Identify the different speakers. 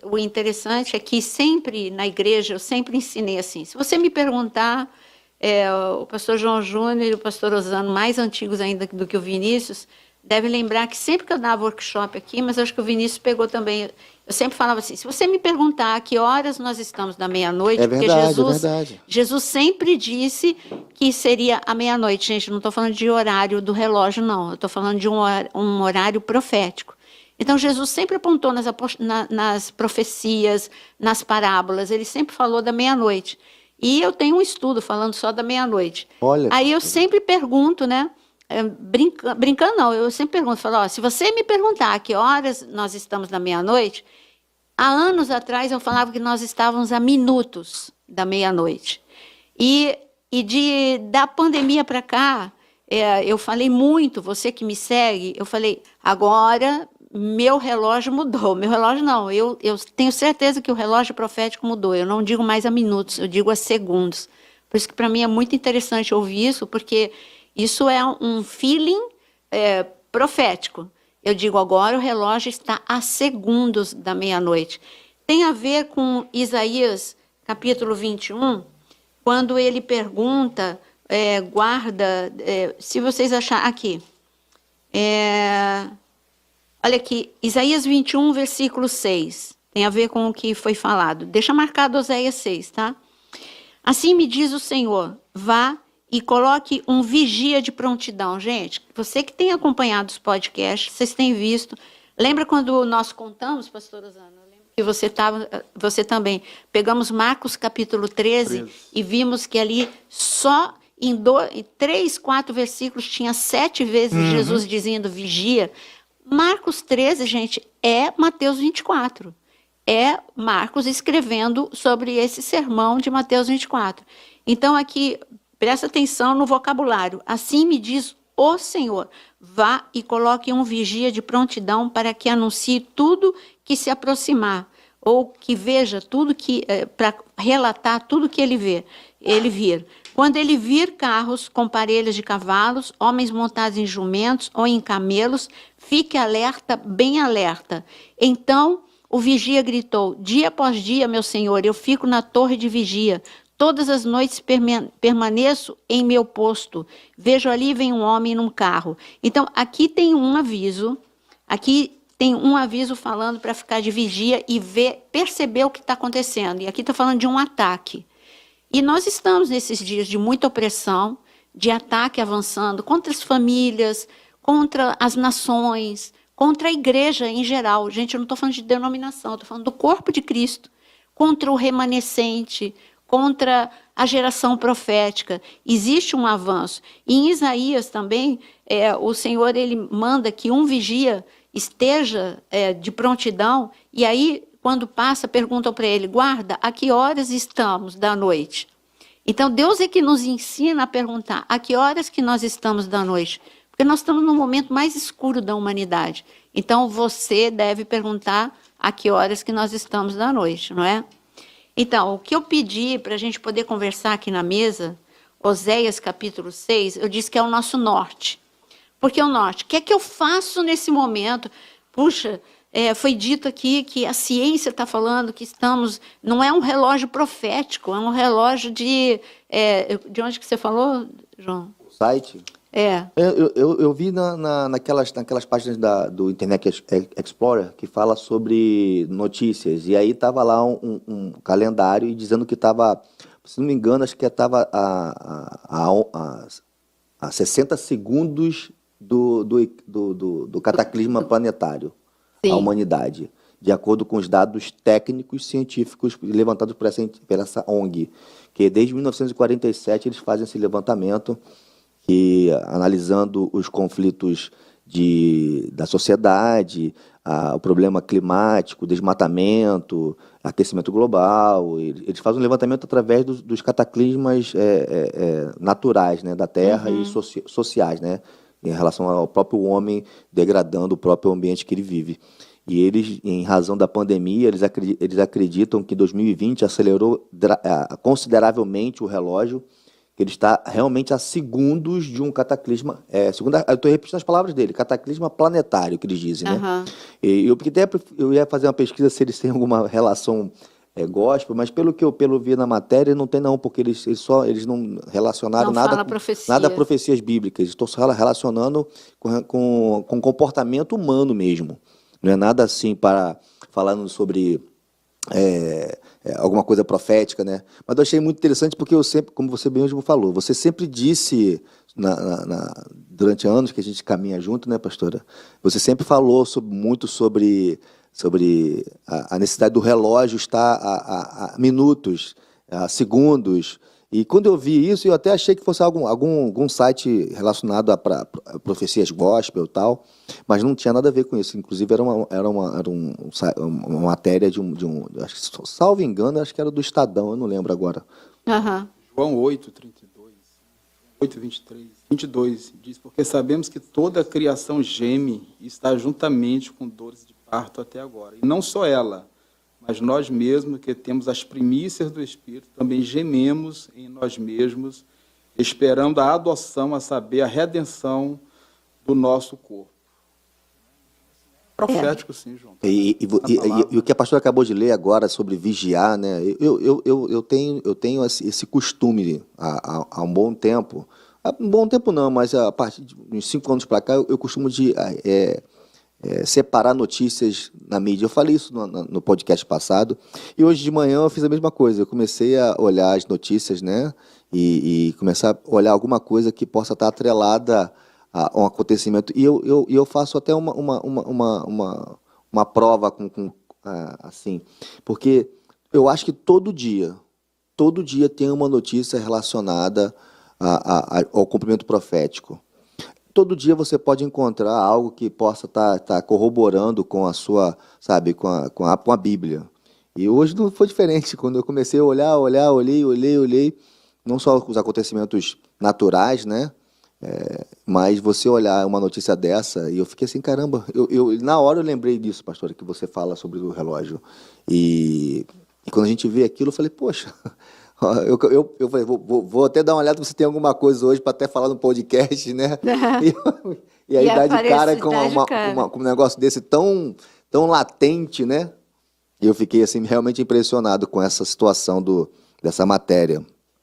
Speaker 1: o interessante é que sempre na igreja eu sempre ensinei assim. Se você me perguntar, o pastor João Júnior e o pastor Osano, mais antigos ainda do que o Vinícius, devem lembrar que sempre que eu dava workshop aqui, mas acho que o Vinícius pegou também. Eu sempre falava assim: se você me perguntar a que horas nós estamos da meia-noite,
Speaker 2: É
Speaker 1: porque
Speaker 2: verdade, é verdade.
Speaker 1: Jesus sempre disse que seria a meia-noite. Gente, não estou falando de horário do relógio, não. Eu estou falando de um horário profético. Então, Jesus sempre apontou nas profecias, nas parábolas, ele sempre falou da meia-noite. E eu tenho um estudo falando só da meia-noite.
Speaker 2: Olha.
Speaker 1: Aí eu sempre pergunto, né? Brincando não, eu sempre pergunto, falo, ó, se você me perguntar a que horas nós estamos na meia-noite, há anos atrás eu falava que nós estávamos a minutos da meia-noite. E da pandemia para cá, eu falei muito, você que me segue, eu falei, agora meu relógio mudou. Meu relógio não, eu tenho certeza que o relógio profético mudou. Eu não digo mais a minutos, eu digo a segundos. Por isso que para mim é muito interessante ouvir isso, porque isso é um feeling profético. Eu digo, agora o relógio está a segundos da meia-noite. Tem a ver com Isaías, capítulo 21, quando ele pergunta, guarda, se vocês acharem, aqui, olha aqui, Isaías 21, versículo 6, tem a ver com o que foi falado. Deixa marcado Oséias 6, tá? Assim me diz o Senhor, vá e coloque um vigia de prontidão. Gente, você que tem acompanhado os podcasts, vocês têm visto. Lembra quando nós contamos, pastor Osana? Que você também. Pegamos Marcos capítulo 13 e vimos que ali só em 3, 4 versículos tinha 7 vezes Jesus dizendo vigia. Marcos 13, gente, é Mateus 24. É Marcos escrevendo sobre esse sermão de Mateus 24. Então, aqui, presta atenção no vocabulário. Assim me diz o Senhor, vá e coloque um vigia de prontidão para que anuncie tudo que se aproximar, ou que veja tudo que, para relatar tudo que ele vir. Quando ele vir carros com parelhas de cavalos, homens montados em jumentos ou em camelos, fique alerta, bem alerta. Então o vigia gritou, dia após dia, meu senhor, eu fico na torre de vigia. Todas as noites permaneço em meu posto. Vejo ali vem um homem num carro. Então, aqui tem um aviso. Aqui tem um aviso falando para ficar de vigia e perceber o que está acontecendo. E aqui está falando de um ataque. E nós estamos nesses dias de muita opressão, de ataque avançando contra as famílias, contra as nações, contra a igreja em geral. Gente, eu não estou falando de denominação, estou falando do corpo de Cristo, contra o remanescente, contra a geração profética. Existe um avanço. E em Isaías também, o Senhor ele manda que um vigia esteja de prontidão, e aí, quando passa, perguntam para ele, guarda, a que horas estamos da noite? Então, Deus é que nos ensina a perguntar, a que horas que nós estamos da noite? Porque nós estamos no momento mais escuro da humanidade. Então, você deve perguntar a que horas que nós estamos da noite, não é? Então, o que eu pedi para a gente poder conversar aqui na mesa, Oséias capítulo 6, eu disse que é o nosso norte. Porque é o norte. O que é que eu faço nesse momento? Puxa, foi dito aqui que a ciência está falando que estamos... Não é um relógio profético, é um relógio de... de onde que você falou, João?
Speaker 2: O site? Eu vi naquelas páginas do Internet Explorer que fala sobre notícias. E aí estava lá um calendário dizendo que estava, se não me engano, acho que estava a 60 segundos do cataclisma planetário,
Speaker 1: Sim.
Speaker 2: à humanidade, de acordo com os dados técnicos científicos levantados por essa ONG, que desde 1947 eles fazem esse levantamento, que, analisando os conflitos da sociedade, o problema climático, desmatamento, aquecimento global. Eles fazem um levantamento através dos cataclismas naturais, né, da Terra e sociais, né, em relação ao próprio homem degradando o próprio ambiente que ele vive. E eles, em razão da pandemia, eles acreditam que 2020 acelerou consideravelmente o relógio, que ele está realmente a segundos de um cataclisma, eu estou repetindo as palavras dele, cataclisma planetário, que eles dizem, né?
Speaker 1: Aham.
Speaker 2: E porque até eu ia fazer uma pesquisa se eles têm alguma relação gospel, mas pelo que eu vi na matéria, não tem não, porque eles não relacionaram
Speaker 1: Não fala profecia.
Speaker 2: nada a profecias bíblicas, estão só relacionando com comportamento humano mesmo, não é nada assim falando sobre alguma coisa profética, né? Mas eu achei muito interessante porque eu sempre, como você mesmo falou, você sempre disse durante anos que a gente caminha junto, né, pastora? Você sempre falou muito sobre a necessidade do relógio estar a minutos, a segundos. E quando eu vi isso, eu até achei que fosse algum site relacionado a profecias gospel e tal, mas não tinha nada a ver com isso. Inclusive, era uma matéria acho que, salvo engano, acho que era do Estadão, eu não lembro agora.
Speaker 1: Aham.
Speaker 3: João 8:32, 8:23, 22, diz, porque sabemos que toda a criação geme e está juntamente com dores de parto até agora. E não só ela, mas nós mesmos, que temos as primícias do Espírito, também gememos em nós mesmos, esperando a adoção, a saber, a redenção do nosso corpo. Profético, sim, João.
Speaker 2: E o que a pastora acabou de ler agora sobre vigiar, né? Eu tenho esse costume há um bom tempo. Há um bom tempo não, mas a partir de uns 5 anos para cá, eu costumo separar notícias na mídia. Eu falei isso no podcast passado, e hoje de manhã eu fiz a mesma coisa. Eu comecei a olhar as notícias, né, e começar a olhar alguma coisa que possa estar atrelada a um acontecimento. E eu faço até uma prova assim, porque eu acho que todo dia tem uma notícia relacionada ao cumprimento profético. Todo dia você pode encontrar algo que possa estar corroborando com a sua, sabe, com a Bíblia. E hoje não foi diferente. Quando eu comecei a olhei, não só os acontecimentos naturais, né? Mas você olhar uma notícia dessa, e eu fiquei assim, caramba, na hora eu lembrei disso, pastora, que você fala sobre o relógio. E quando a gente vê aquilo, eu falei, poxa, eu falei, vou até dar uma olhada se tem alguma coisa hoje para até falar no podcast, né? E aí dá de cara com um negócio desse tão latente, né? E eu fiquei assim realmente impressionado com essa situação dessa matéria.